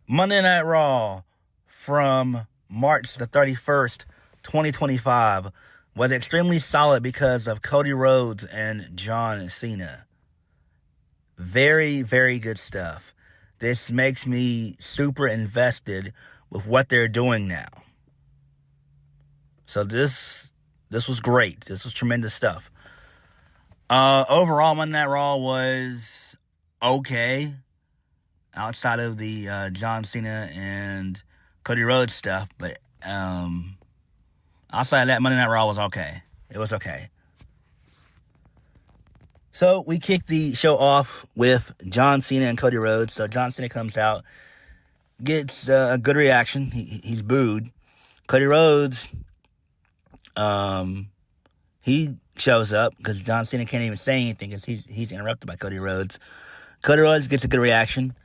Monday Night Raw from March the 31st, 2025 was extremely solid because of Cody Rhodes and John Cena. Very, very good stuff. This makes me super invested with what they're doing now. So this was great. This was tremendous stuff. Overall, Monday Night Raw was okay. Outside of the John Cena and Cody Rhodes stuff, but outside of that, Monday Night Raw was okay. It was okay. So we kicked the show off with John Cena and Cody Rhodes. So John Cena comes out, gets a good reaction. He's booed. Cody Rhodes, he shows up because John Cena can't even say anything because he's interrupted by Cody Rhodes. Cody Rhodes gets a good reaction.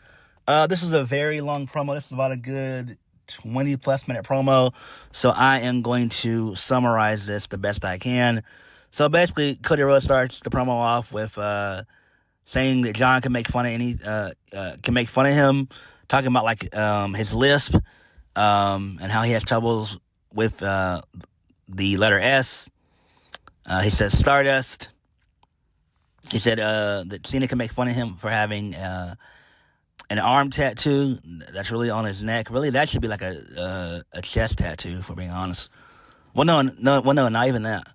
This was a very long promo. This is about a good 20-plus minute promo. So I am going to summarize this the best I can. So basically, Cody Rhodes starts the promo off with saying that John can make fun of him, talking about like his lisp and how he has troubles with the letter S. He says Stardust. He said that Cena can make fun of him for having an arm tattoo that's really on his neck. Really, that should be like a chest tattoo, for being honest. Well, no, not even that.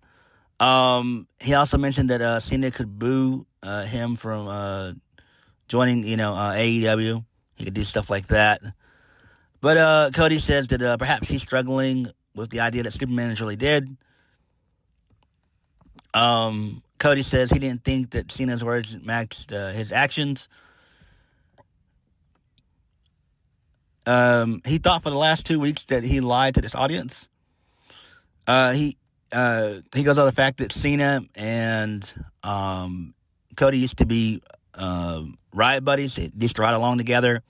He also mentioned that Cena could boo him from joining, AEW. He could do stuff like that. But Cody says that perhaps he's struggling with the idea that Superman is really dead. Cody says he didn't think that Cena's words matched his actions. He thought for the last 2 weeks that he lied to this audience. He goes on the fact that Cena and Cody used to be ride buddies. They used to ride along together.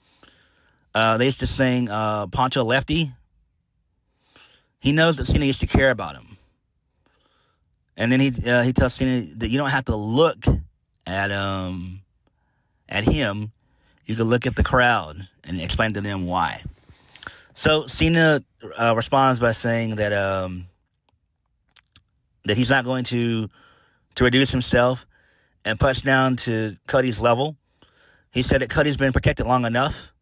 They used to sing Poncho Lefty. He knows that Cena used to care about him. And then he tells Cena that you don't have to look at him. You can look at the crowd and explain to them why. So Cena responds by saying that that he's not going to reduce himself and push down to Cody's level. He said that Cody's been protected long enough.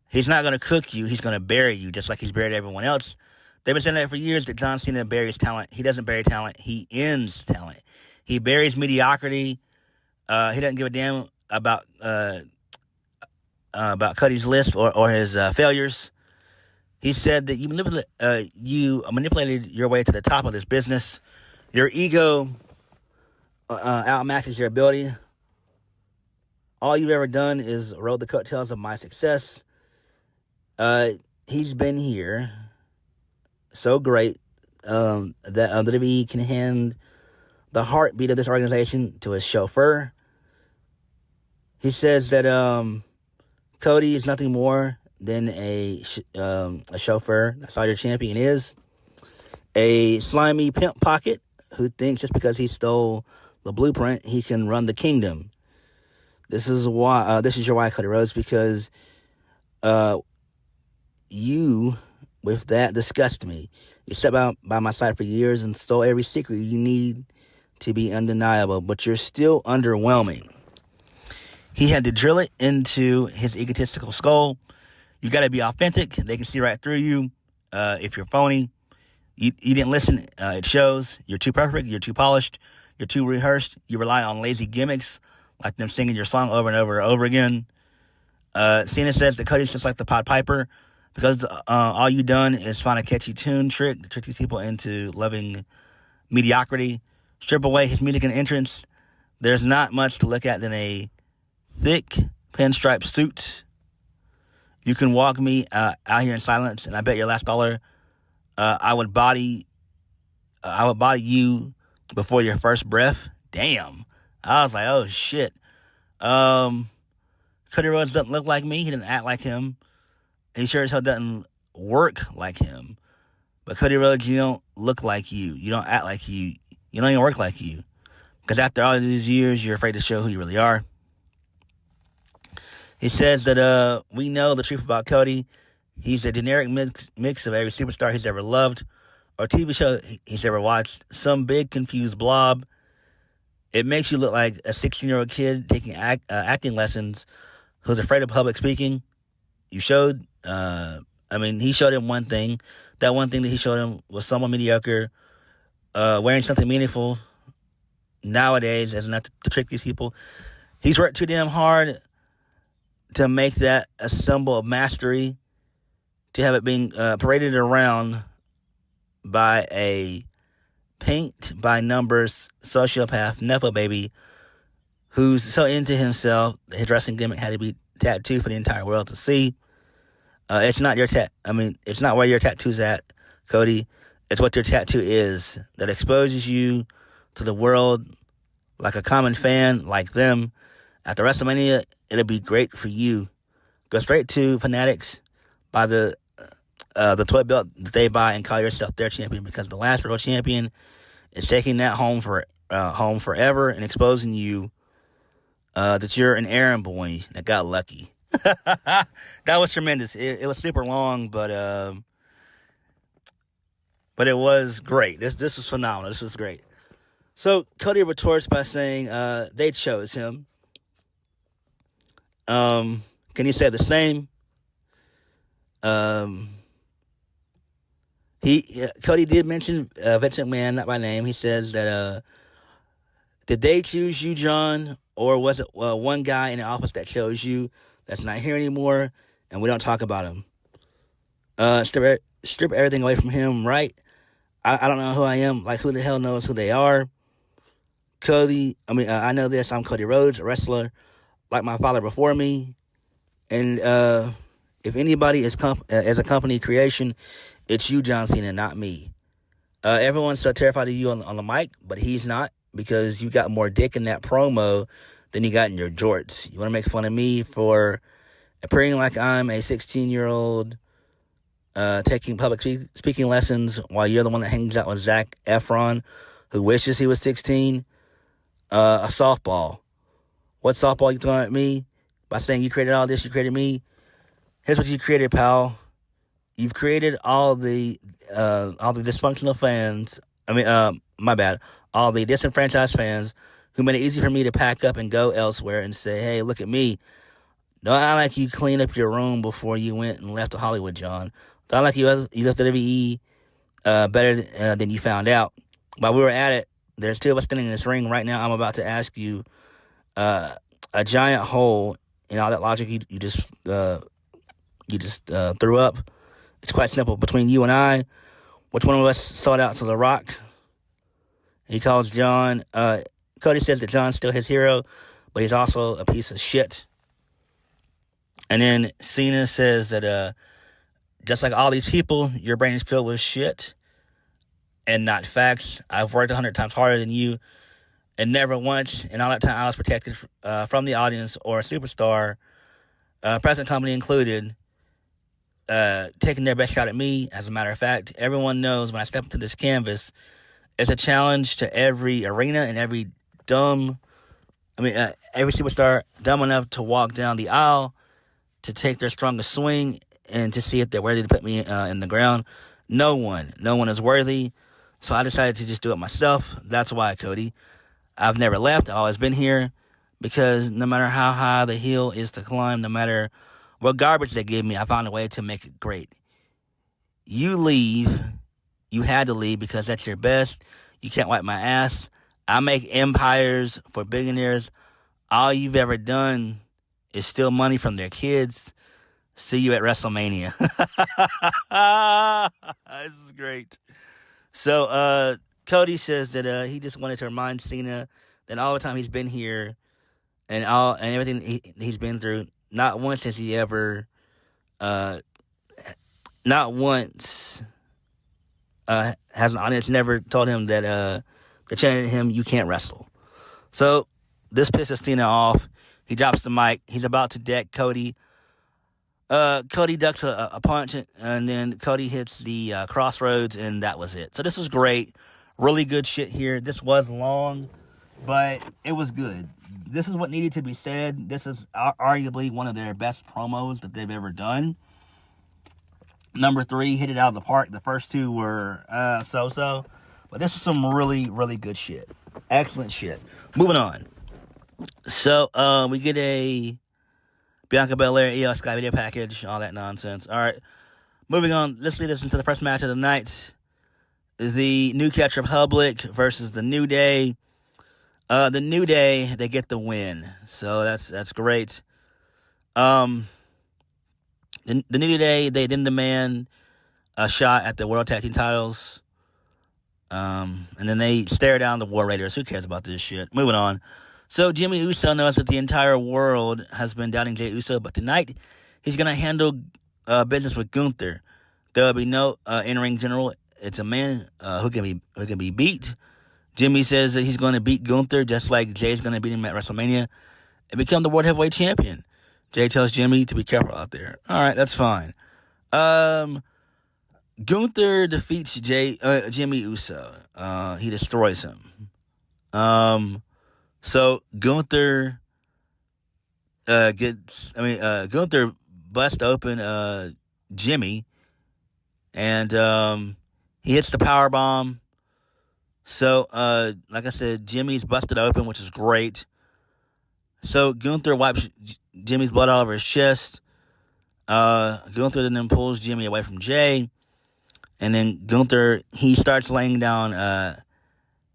He's not going to cook you. He's going to bury you, just like he's buried everyone else. They've been saying that for years, that John Cena buries talent. He doesn't bury talent. He ends talent. He buries mediocrity. He doesn't give a damn about Cody's list or his failures. He said that you manipulated your way to the top of this business. Your ego outmatches your ability. All you've ever done is rode the coattails of my success. He's been here so great that WWE can hand the heartbeat of this organization to his chauffeur. He says that Cody is nothing more than a chauffeur. That's all your champion is. A slimy pimp pocket who thinks just because he stole the blueprint, he can run the kingdom. This is why. This is your why, Cody Rhodes, because you, with that, disgust me. You sat by my side for years and stole every secret you need to be undeniable, but you're still underwhelming. He had to drill it into his egotistical skull. You got to be authentic. They can see right through you. If you're phony, you didn't listen. It shows. You're too perfect. You're too polished. You're too rehearsed. You rely on lazy gimmicks, like them singing your song over and over and over again. Cena says that Cody's just like the Pied Piper, because all you done is find a catchy tune trick to trick these people into loving mediocrity. Strip away his music and entrance. There's not much to look at than a thick pinstripe suit. You can walk me out here in silence, and I bet your last dollar I would body you before your first breath. Damn. I was like, oh shit. Cody Rhodes doesn't look like me. He didn't act like him. He sure as hell doesn't work like him. But Cody Rhodes, you don't look like you. You don't act like you. You don't even work like you. Because after all these years, you're afraid to show who you really are. He says that we know the truth about Cody. He's a generic mix of every superstar he's ever loved or TV show he's ever watched. Some big confused blob. It makes you look like a 16-year-old kid taking acting lessons who's afraid of public speaking. He showed him one thing. That one thing that he showed him was somewhat mediocre. Wearing something meaningful nowadays is enough to trick these people. He's worked too damn hard to make that a symbol of mastery, to have it being paraded around by a paint-by-numbers sociopath nepo baby who's so into himself that his wrestling gimmick had to be tattooed for the entire world to see. It's not it's not where your tattoo's at, Cody. It's what your tattoo is that exposes you to the world like a common fan like them. After WrestleMania, it'll be great for you. Go straight to Fanatics, buy the toy belt that they buy, and call yourself their champion, because the last world champion is taking that home forever and exposing you that you're an errand boy that got lucky. That was tremendous. It was super long, but it was great. This was phenomenal. This was great. So Cody retorts by saying they chose him. Can you say the same? Cody did mention Vince McMahon, not by name. He says that did they choose you, John, or was it one guy in the office that chose you that's not here anymore, and we don't talk about him? Strip everything away from him, right? I don't know who I am. Like, who the hell knows who they are? Cody, I know this. I'm Cody Rhodes, a wrestler like my father before me. And if anybody is a company creation, it's you, John Cena, not me. Everyone's so terrified of you on the mic, but he's not, because you got more dick in that promo than you got in your jorts. You want to make fun of me for appearing like I'm a 16-year-old taking public speaking lessons while you're the one that hangs out with Zac Efron, who wishes he was 16. A softball. What softball you throwing at me? By saying you created all this, you created me. Here's what you created, pal. You've created all the dysfunctional fans. My bad. All the disenfranchised fans who made it easy for me to pack up and go elsewhere and say, hey, look at me. Don't act like you cleaned up your room before you went and left to Hollywood, John. Don't act like you left the WWE better than you found out. While we were at it, there's two of us standing in this ring right now. I'm about to ask you a giant hole in all that logic you just threw up. It's quite simple. Between you and I, which one of us sold out to The Rock? He calls John. Cody says that John's still his hero, but he's also a piece of shit. And then Cena says that just like all these people, your brain is filled with shit and not facts. I've worked 100 times harder than you, and never once in all that time I was protected from the audience or a superstar, present company included, taking their best shot at me. As a matter of fact, everyone knows when I step into this canvas, it's a challenge to every arena and every every superstar dumb enough to walk down the aisle to take their strongest swing and to see if they're worthy to put me in the ground. No one is worthy. So I decided to just do it myself. That's why, Cody. I've never left. I've always been here, because no matter how high the hill is to climb, no matter what garbage they give me, I found a way to make it great. You leave. You had to leave because that's your best. You can't wipe my ass. I make empires for billionaires. All you've ever done is steal money from their kids. See you at WrestleMania. This is great. So, Cody says that he just wanted to remind Cena that all the time he's been here and everything he's been through, not once has he ever, has an audience never told him that they chanted him, you can't wrestle. So this pisses Cena off. He drops the mic. He's about to deck Cody. Cody ducks a punch, and then Cody hits the crossroads, and that was it. So this is great. Really good shit here. This was long. but it was good. This is what needed to be said. This is arguably one of their best promos that they've ever done. Number 3 hit it out of the park. The first 2 were so-so. But this is some really, really good shit. Excellent shit. Moving on. So, we get a Bianca Belair, Iyo Sky video package. All that nonsense. All right. Moving on. Let's lead us into the first match of the night. Is the New Catch Republic versus the New Day. The New Day, they get the win. So, that's great. The New Day, they didn't demand a shot at the World Tag Team titles. And then they stare down the War Raiders. Who cares about this shit? Moving on. So Jimmy Uso knows that the entire world has been doubting Jey Uso, but tonight he's going to handle business with Gunther. There will be no in-ring general. It's a man who can be beat. Jimmy says that he's going to beat Gunther just like Jay's going to beat him at WrestleMania and become the World Heavyweight Champion. Jay tells Jimmy to be careful out there. All right, that's fine. Gunther defeats Jimmy Uso. He destroys him. So Gunther Gunther busts open Jimmy, and he hits the power bomb. So like I said, Jimmy's busted open, which is great. So Gunther wipes Jimmy's blood all over his chest. Gunther then pulls Jimmy away from Jay. And then Gunther, he starts laying down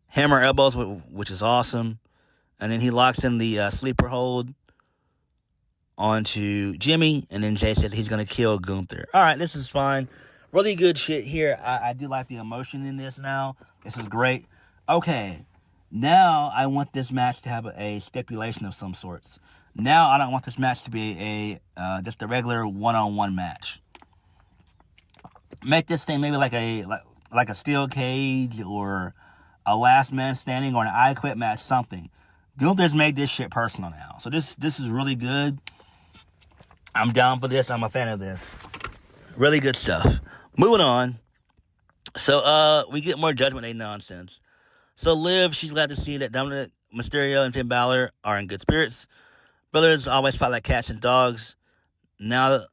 hammer elbows, which is awesome. And then he locks in the sleeper hold onto Jimmy. And then Jay said he's going to kill Gunther. All right, this is fine. Really good shit here. I do like the emotion in this now. This is great. Okay. Now, I want this match to have a stipulation of some sorts. Now, I don't want this match to be just a regular one-on-one match. Make this thing maybe like a steel cage or a last man standing or an I Quit match, something. Gunther's made this shit personal now. So this is really good. I'm down for this. I'm a fan of this. Really good stuff. Moving on. So, we get more Judgment Day nonsense. So Liv, she's glad to see that Dominic Mysterio and Finn Balor are in good spirits. Brothers always fight like cats and dogs. Now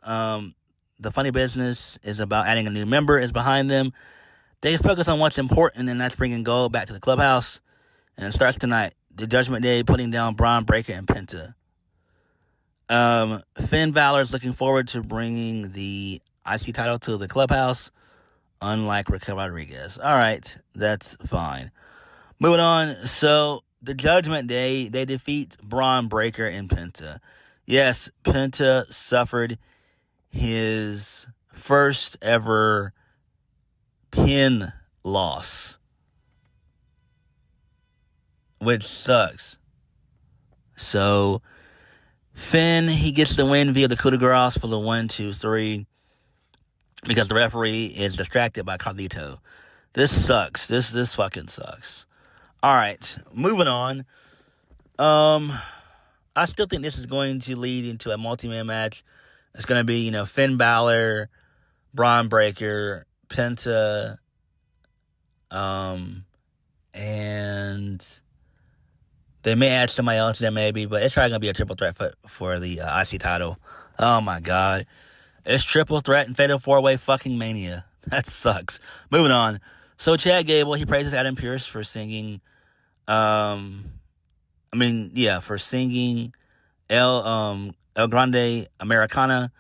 the funny business is about adding a new member is behind them. They focus on what's important, and that's bringing gold back to the clubhouse. And it starts tonight. The Judgment Day putting down Braun Breaker and Penta. Finn Balor is looking forward to bringing the IC title to the clubhouse, unlike Raquel Rodriguez. All right, that's fine. Moving on, so the Judgment Day, they defeat Braun Breaker and Penta. Yes, Penta suffered his first ever pin loss, which sucks. So, Finn, he gets the win via the coup de grace for the 1, 2, 3, because the referee is distracted by Carlito. This sucks. This fucking sucks. All right, moving on. I still think this is going to lead into a multi-man match. It's going to be, Finn Balor, Braun Breaker, Penta, and they may add somebody else there maybe, but it's probably going to be a triple threat for the IC title. Oh my God. It's triple threat and fatal 4-way fucking mania. That sucks. Moving on. So Chad Gable, he praises Adam Pearce for singing, for singing El Grande Americana.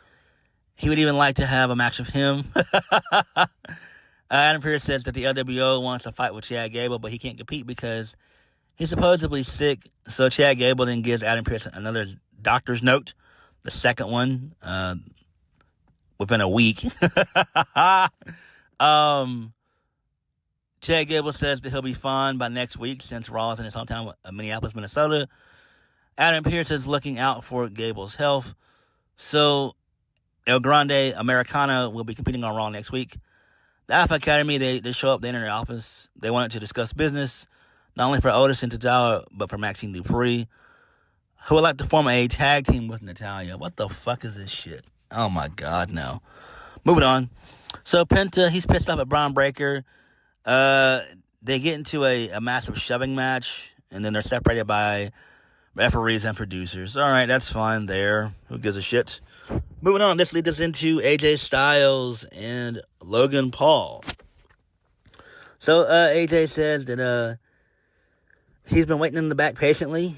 He would even like to have a match with him. Adam Pearce says that the LWO wants to fight with Chad Gable, but he can't compete because he's supposedly sick. So Chad Gable then gives Adam Pearce another doctor's note, the second one, within a week. Chad Gable says that he'll be fine by next week since Raw is in his hometown of Minneapolis, Minnesota. Adam Pearce is looking out for Gable's health. So El Grande Americana will be competing on Raw next week. The Alpha Academy, they show up, they enter their office. They wanted to discuss business, not only for Otis and Tozawa, but for Maxine Dupree, who would like to form a tag team with Natalya. What the fuck is this shit? Oh my God, no. Moving on. So Penta, he's pissed off at Braun Breaker. They get into a massive shoving match, and then they're separated by referees and producers. All right, that's fine there. Who gives a shit? Moving on, this leads us into AJ Styles and Logan Paul. So AJ says that he's been waiting in the back patiently.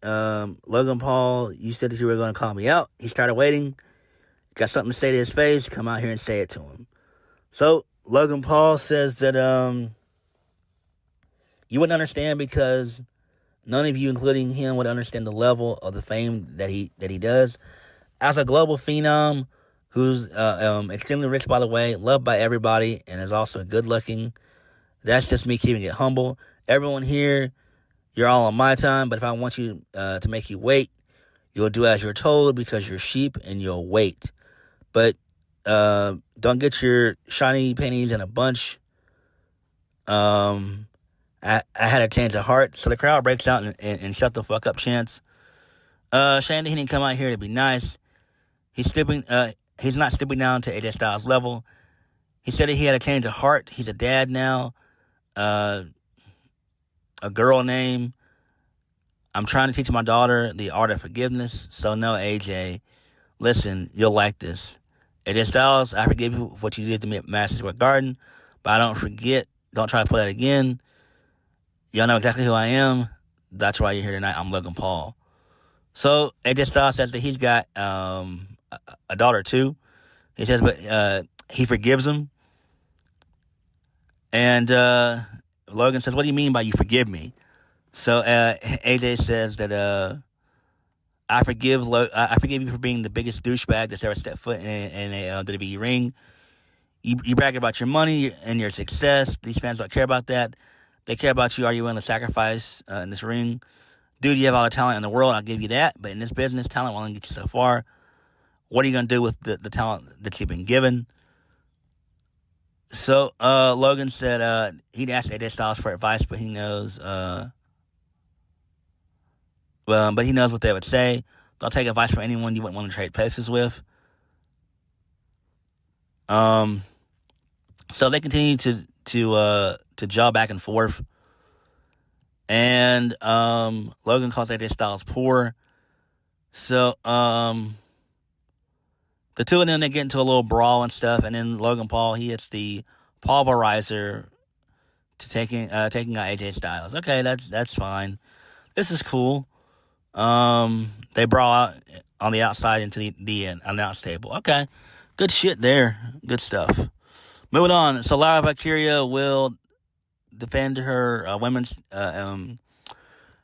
Logan Paul, you said that you were going to call me out. He started waiting. Got something to say to his face. Come out here and say it to him. So Logan Paul says that you wouldn't understand because none of you, including him, would understand the level of the fame that he does. As a global phenom who's extremely rich, by the way, loved by everybody, and is also good looking. That's just me keeping it humble. Everyone here, you're all on my time, but if I want you to make you wait, you'll do as you're told because you're sheep and you'll wait. But don't get your shiny pennies in a bunch. I had a change of heart, so the crowd breaks out and shut the fuck up chants. Shane, he didn't come out here to be nice. He's not stooping down to AJ Styles' level. He said that he had a change of heart. He's a dad now. A girl name. I'm trying to teach my daughter the art of forgiveness. So no, AJ, listen, you'll like this. AJ Styles, I forgive you for what you did to me at Madison Square Garden, but I don't forget. Don't try to pull that again. Y'all know exactly who I am. That's why you're here tonight. I'm Logan Paul. So AJ Styles says that he's got a daughter too. He says, but he forgives him. And Logan says, what do you mean by you forgive me? So AJ says that I forgive you for being the biggest douchebag that's ever stepped foot in a WWE ring. You brag about your money and your success. These fans don't care about that. They care about you. Are you willing to sacrifice in this ring? Dude, you have all the talent in the world. I'll give you that. But in this business, talent will only get you so far. What are you going to do with the talent that you've been given? So Logan said he'd asked AJ Styles for advice, but he knows but he knows what they would say. Don't take advice from anyone you wouldn't want to trade places with. So they continue to jaw back and forth. And Logan calls AJ Styles poor. So the two of them, they get into a little brawl and stuff, and then Logan Paul, he hits the pulverizer to taking out AJ Styles. Okay, that's fine. This is cool. They brawl out on the outside into the announce table. Okay, good shit there. Good stuff. Moving on. So Lara Valkyria will defend her women's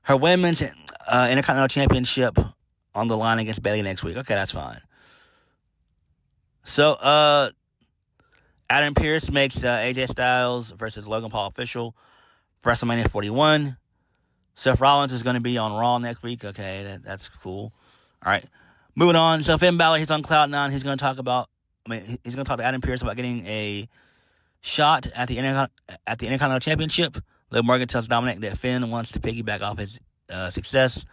Intercontinental Championship on the line against Bayley next week. Okay, that's fine. So Adam Pearce makes AJ Styles versus Logan Paul official for WrestleMania 41. Seth Rollins is going to be on Raw next week. Okay, that's cool. All right, moving on. So Finn Balor, he's on Cloud 9. He's going to talk to Adam Pearce about getting a shot at the Intercontinental Championship. Liv Morgan tells Dominic that Finn wants to piggyback off his success.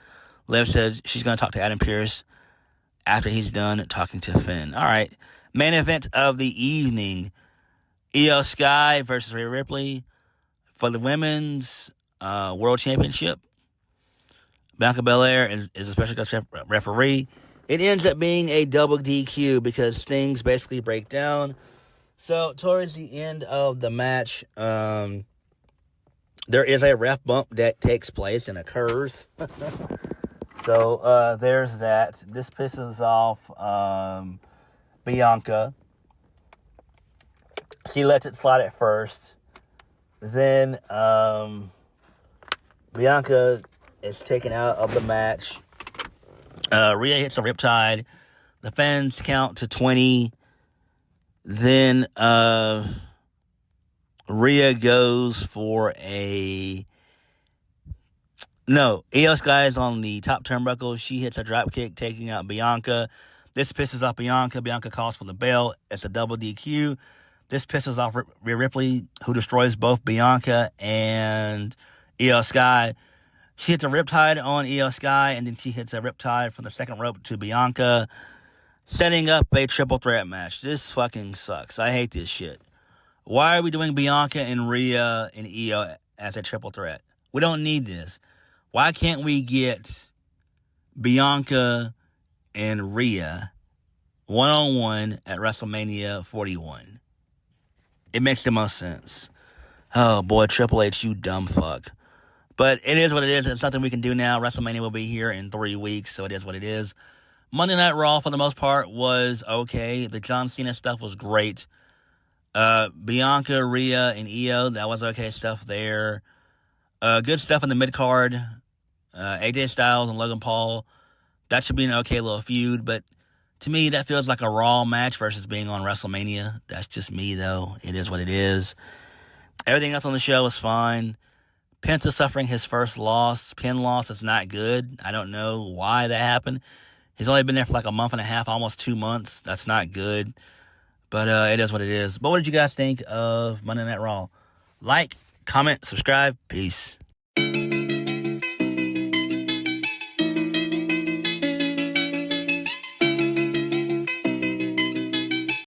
Liv says she's going to talk to Adam Pearce after he's done talking to Finn. All right, main event of the evening: Iyo Sky versus Rhea Ripley for the women's World Championship. Bianca Belair is a special guest referee. It ends up being a double DQ because things basically break down. So towards the end of the match, there is a ref bump that takes place and occurs. So there's that. This pisses off Bianca. She lets it slide at first. Then Bianca is taken out of the match. Rhea hits a riptide. The fans count to 20. Then Rhea goes for Iyo Sky is on the top turnbuckle. She hits a drop kick, taking out Bianca. This pisses off Bianca. Bianca calls for the bell. It's a double DQ. This pisses off Rhea Ripley, who destroys both Bianca and Iyo Sky. She hits a riptide on Iyo Sky, and then she hits a riptide from the second rope to Bianca, setting up a triple threat match. This fucking sucks. I hate this shit. Why are we doing Bianca and Rhea and Iyo as a triple threat? We don't need this. Why can't we get Bianca and Rhea one-on-one at WrestleMania 41? It makes the most sense. Oh, boy, Triple H, you dumb fuck. But it is what it is. It's nothing we can do now. WrestleMania will be here in 3 weeks, so it is what it is. Monday Night Raw, for the most part, was okay. The John Cena stuff was great. Bianca, Rhea, and Iyo, that was okay stuff there. Good stuff in the mid-card. AJ Styles and Logan Paul, that should be an okay little feud, but to me, that feels like a Raw match versus being on WrestleMania. That's just me, though. It is what it is. Everything else on the show is fine. Penta suffering his first loss. Pin loss is not good. I don't know why that happened. He's only been there for like a month and a half, almost 2 months. That's not good. But it is what it is. But what did you guys think of Monday Night Raw? Like, comment, subscribe. Peace.